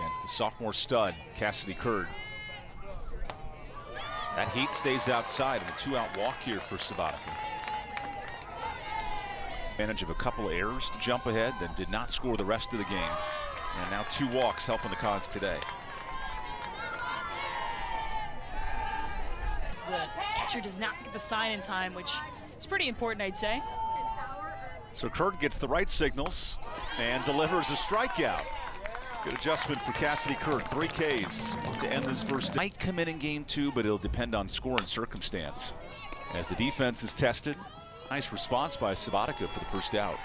against the sophomore stud, Cassidy Curd. That heat stays outside of a 2-out walk here for Sabatica. Advantage of a couple errors to jump ahead, then did not score the rest of the game. And now 2 walks helping the cause today. The catcher does not get the sign in time, which is pretty important, I'd say. So Curd gets the right signals and delivers a strikeout. Good adjustment for Cassidy Curd. 3 Ks to end this first. Might come in game 2, but it'll depend on score and circumstance. As the defense is tested, nice response by Sabatica for the first out.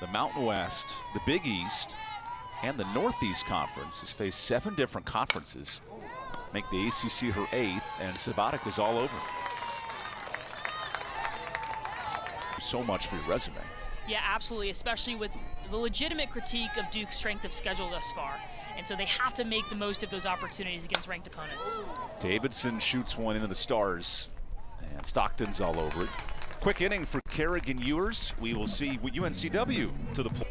The Mountain West, the Big East, and the Northeast Conference has faced 7 different conferences. Make the ACC her 8th, and Sabatica's all over. So much for your resume. Yeah, absolutely, especially with the legitimate critique of Duke's strength of schedule thus far. And so they have to make the most of those opportunities against ranked opponents. Davidson shoots one into the stars, and Stockton's all over it. Quick inning for Kerrigan Ewers. We will see UNCW to the plate.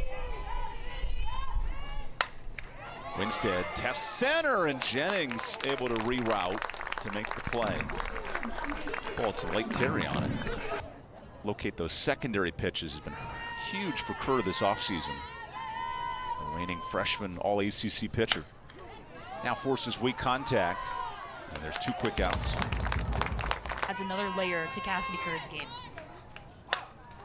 Winstead tests center, and Jennings able to reroute to make the play. Well, it's a late carry on it. Locate those secondary pitches has been huge for Kerr this offseason. The reigning freshman all-ACC pitcher. Now forces weak contact, and there's 2 quick outs. Adds another layer to Cassidy Curd's game.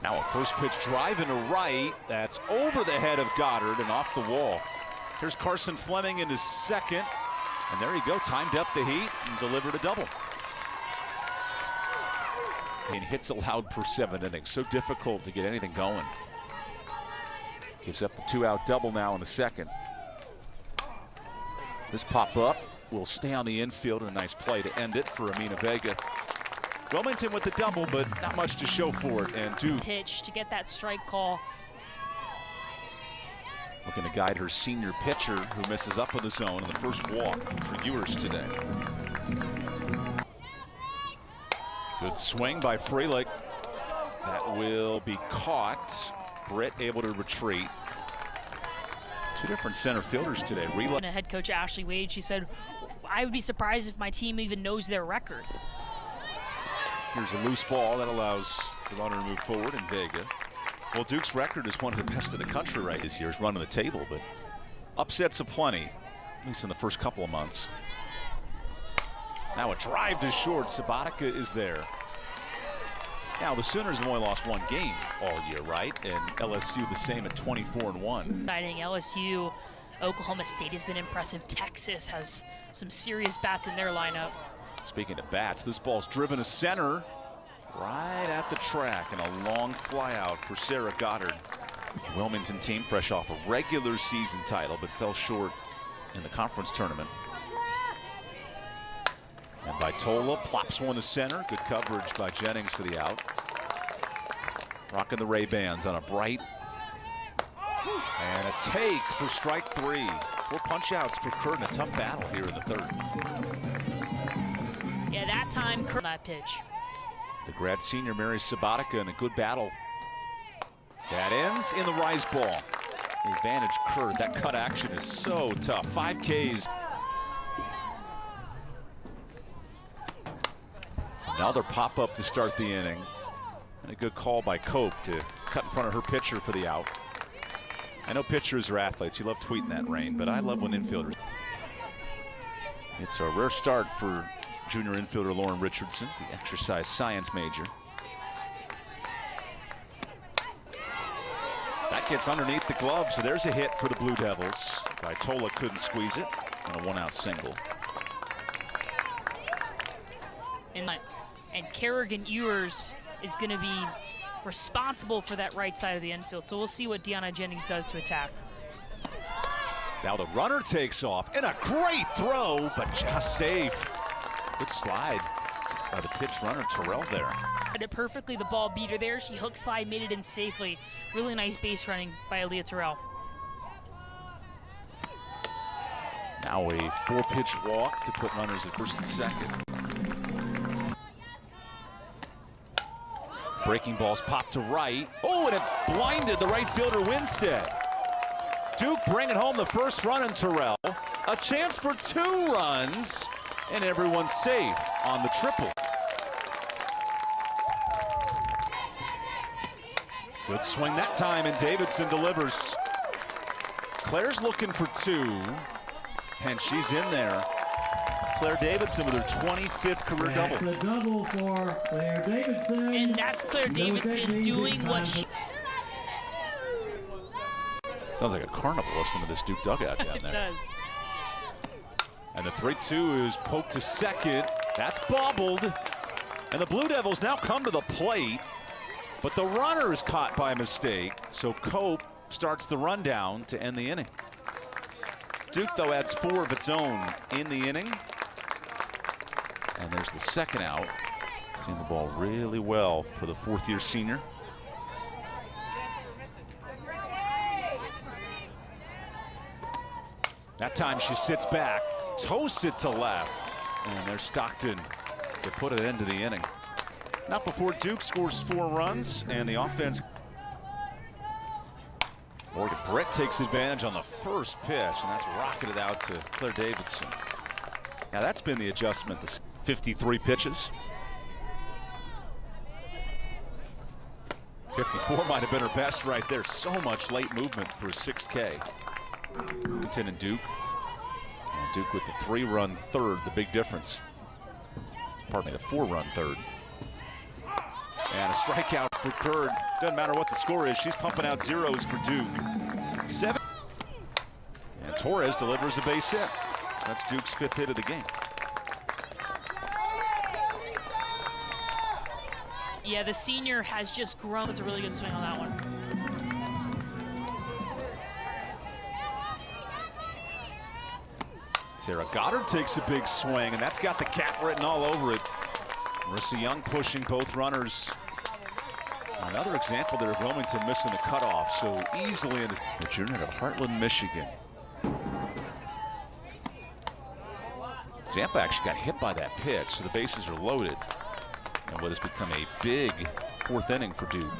Now a first pitch drive into right. That's over the head of Goddard and off the wall. Here's Carson Fleming in his second. And there you go, timed up the heat and delivered a double. And hits allowed per 7 innings. So difficult to get anything going. Gives up the 2-out double now in the second. This pop-up will stay on the infield. A nice play to end it for Amina Vega. Wilmington with the double, but not much to show for it. And Duke pitch to get that strike call. Looking to guide her senior pitcher, who misses up in the zone in the first walk for Ewers today. Good swing by Freilich. That will be caught. Britt able to retreat. 2 different center fielders today. And head coach Ashley Wade, she said, I would be surprised if my team even knows their record. Here's a loose ball that allows the runner to move forward, and Vega. Well, Duke's record is one of the best in the country right this year. Is running the table, but upsets aplenty, at least in the first couple of months. Now a drive to short. Sabatica is there. Now the Sooners have only lost 1 game all year, right? And LSU the same at 24-1. Exciting. LSU, Oklahoma State has been impressive. Texas has some serious bats in their lineup. Speaking of bats, this ball's driven to center. Right at the track, and a long fly out for Sarah Goddard. The Wilmington team fresh off a regular season title, but fell short in the conference tournament. And Vitola plops one to center. Good coverage by Jennings for the out. Rocking the Ray-Bans on a bright. And a take for strike 3. 4 punch-outs for Curd in a tough battle here in the 3rd. Yeah, that time Curd that pitch. The grad senior marries Sabatica in a good battle. That ends in the rise ball. The advantage Curd. That cut action is so tough. 5 Ks. Another pop-up to start the inning. And a good call by Cope to cut in front of her pitcher for the out. I know pitchers are athletes. You love tweeting that, Rain, but I love when infielders. It's a rare start for junior infielder Lauren Richardson, the exercise science major. That gets underneath the glove, so there's a hit for the Blue Devils. Vitola couldn't squeeze it on a 1-out single. And Kerrigan Ewers is going to be responsible for that right side of the infield. So we'll see what Deanna Jennings does to attack. Now the runner takes off, and a great throw, but just safe. Good slide by the pitch runner, Terrell there. Did it perfectly, the ball beat her there. She hook slide, made it in safely. Really nice base running by Aaliyah Terrell. Now a 4-pitch walk to put runners at first and second. Breaking balls popped to right. Oh, and it blinded the right fielder Winstead. Duke bringing home the first run in Terrell. A chance for 2 runs, and everyone's safe on the triple. Good swing that time, and Davidson delivers. Claire's looking for 2, and she's in there. Claire Davidson with her 25th career double. That's a double for Claire Davidson. And that's Claire Davidson doing what she... Sounds like a carnival listening to this Duke dugout down there. It does. And the 3-2 is poked to second. That's bobbled. And the Blue Devils now come to the plate. But the runner is caught by a mistake. So Cope starts the rundown to end the inning. Duke, though, adds 4 of its own in the inning. And there's the second out. Seeing the ball really well for the 4th-year senior. That time she sits back, toasts it to left, and there's Stockton to put an end to the inning. Not before Duke scores 4 runs, and the offense. Morgan Britt takes advantage on the first pitch, and that's rocketed out to Claire Davidson. Now that's been the adjustment, the 53 pitches. 54 might have been her best right there. So much late movement for a 6K. Wilmington and Duke. And Duke with the 3-run third, the big difference. Pardon me, the 4-run third. And a strikeout for Curd. Doesn't matter what the score is, she's pumping out zeros for Duke. 7. And Torres delivers a base hit. That's Duke's 5th hit of the game. Yeah, the senior has just grown. It's a really good swing on that one. Sarah Goddard takes a big swing, and that's got the cat written all over it. Marissa Young pushing both runners. Another example there of Wilmington missing a cutoff so easily in the junior of Heartland, Michigan. Zampa actually got hit by that pitch, so the bases are loaded. And what has become a big 4th inning for Duke.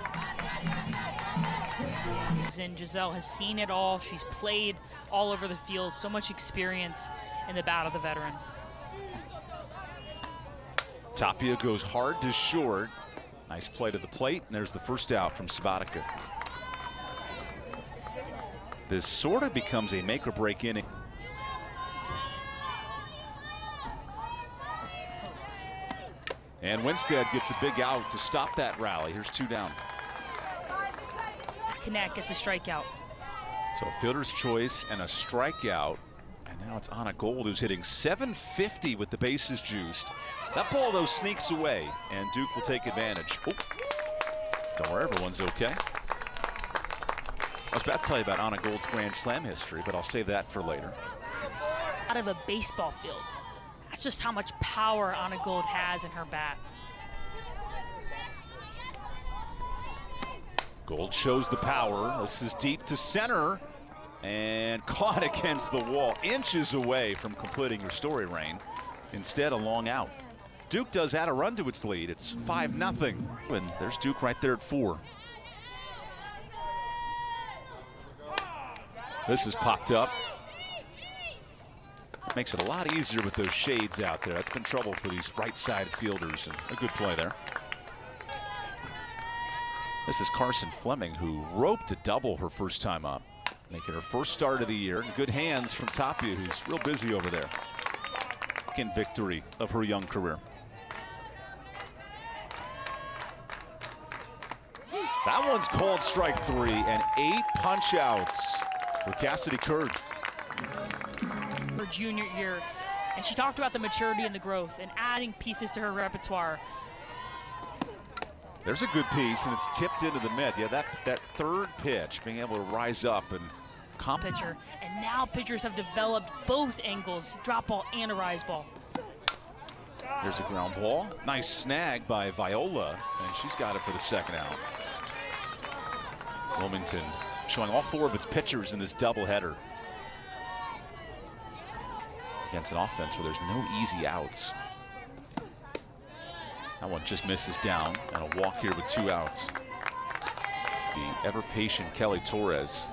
And Giselle has seen it all. She's played all over the field. So much experience in the bat of the veteran. Tapia goes hard to short. Nice play to the plate, and there's the first out from Sabatica. This sort of becomes a make or break inning. And Winstead gets a big out to stop that rally. Here's 2 down. Connect gets a strikeout. So a fielder's choice and a strikeout. And now it's Anna Gold who's hitting .750 with the bases juiced. That ball, though, sneaks away, and Duke will take advantage. Oh. Don't worry, everyone's okay. I was about to tell you about Anna Gold's Grand Slam history, but I'll save that for later. Out of a baseball field. That's just how much power Anna Gold has in her bat. Gold shows the power. This is deep to center and caught against the wall, inches away from completing her story, Rain. Instead, a long out. Duke does add a run to its lead. It's 5-0. And there's Duke right there at 4. This is popped up. Makes it a lot easier with those shades out there. That's been trouble for these right-sided fielders, and a good play there. This is Carson Fleming, who roped a double her first time up, making her first start of the year. Good hands from Tapia, who's real busy over there. Second victory of her young career. That one's called strike 3, and 8 punch-outs for Cassidy Curd. Her junior year, and she talked about the maturity and the growth and adding pieces to her repertoire. There's a good piece, and it's tipped into the mid. Yeah, that third pitch, being able to rise up and pitcher, and now pitchers have developed both angles, drop ball and a rise ball. There's a ground ball. Nice snag by Viola, and she's got it for the second out. Wilmington showing all 4 of its pitchers in this doubleheader against an offense where there's no easy outs. That one just misses down, and a walk here with 2 outs. The ever-patient Kelly Torres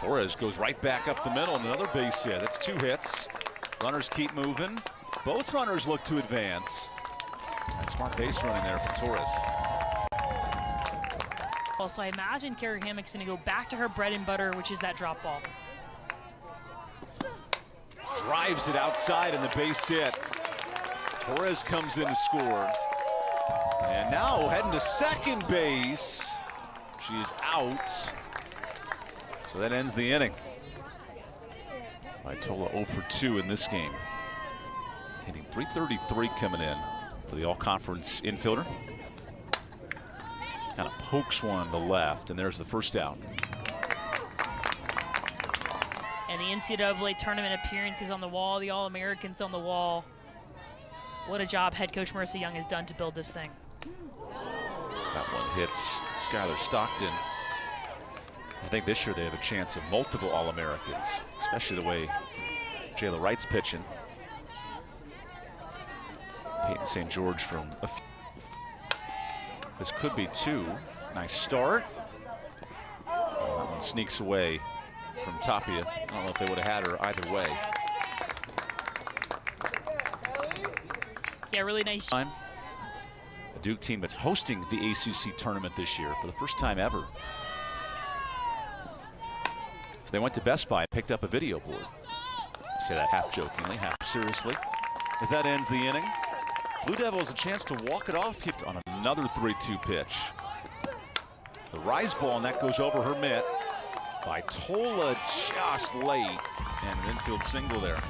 Torres goes right back up the middle, and another base hit. That's 2 hits. Runners keep moving. Both runners look to advance. And smart base running there from Torres. Also, I imagine Carrie Hammock's going to go back to her bread and butter, which is that drop ball. Drives it outside and the base hit. Torres comes in to score. And now heading to second base. She is out. So that ends the inning. Vitola 0 for 2 in this game. Hitting .333 coming in for the all-conference infielder. Kind of pokes one to left, and there's the first out. And the NCAA tournament appearances on the wall, the All-Americans on the wall. What a job head coach Marissa Young has done to build this thing. That one hits Skylar Stockton. I think this year they have a chance of multiple All-Americans, especially the way Jayla Wright's pitching. Peyton St. George from this could be 2. Nice start. Oh, that one sneaks away from Tapia. I don't know if they would have had her either way. Yeah, really nice time. A Duke team that's hosting the ACC tournament this year for the first time ever. So they went to Best Buy and picked up a video board. I say that half jokingly, half seriously. As that ends the inning, Blue Devils a chance to walk it off on another 3-2 pitch. The rise ball, and that goes over her mitt. Vitola just late, and an infield single there.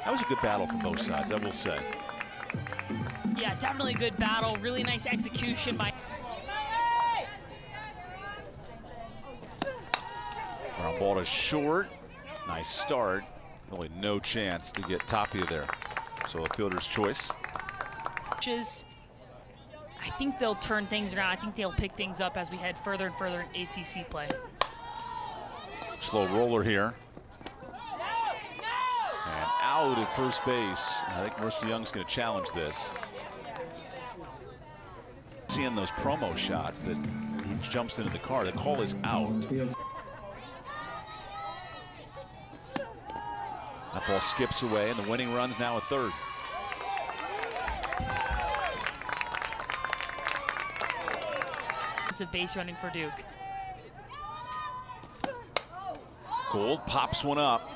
That was a good battle from both sides, I will say. Yeah, definitely a good battle. Really nice execution by. Ground ball to short. Nice start. Really no chance to get Tapia there. So a fielder's choice. I think they'll turn things around. I think they'll pick things up as we head further and further in ACC play. Slow roller here. And out at first base. I think Marissa Young's going to challenge this. Seeing those promo shots that he jumps into the car. The call is out. That ball skips away, and the winning run's now at third. Of base running for Duke. Gold pops one up,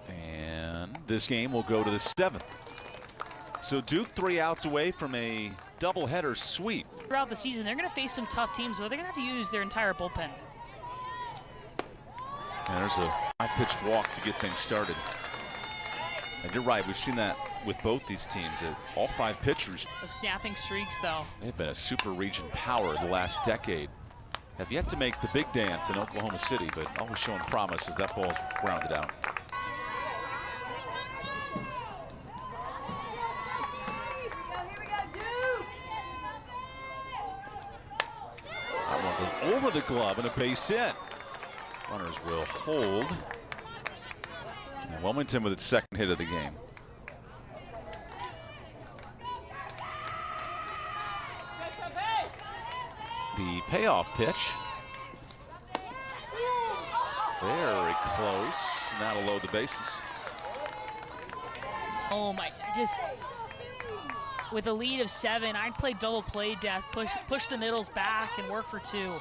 and this game will go to the 7th. So Duke 3 outs away from a doubleheader sweep. Throughout the season, they're going to face some tough teams, but they're going to have to use their entire bullpen. And there's a 5-pitch walk to get things started. And you're right, we've seen that with both these teams. All 5 pitchers. Those snapping streaks, though. They've been a super region power the last decade. Have yet to make the big dance in Oklahoma City, but always showing promise as that ball's grounded out. That one goes over the glove and a base hit. Runners will hold. And Wilmington with its second hit of the game. The payoff pitch. Very close. Now to load the bases. Oh my, with a lead of 7, I'd play double play death, push the middles back and work for 2.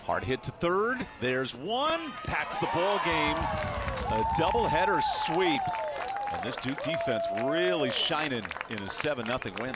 Hard hit to third. There's one. Pats the ball game. A doubleheader sweep. And this Duke defense really shining in a 7-0 win.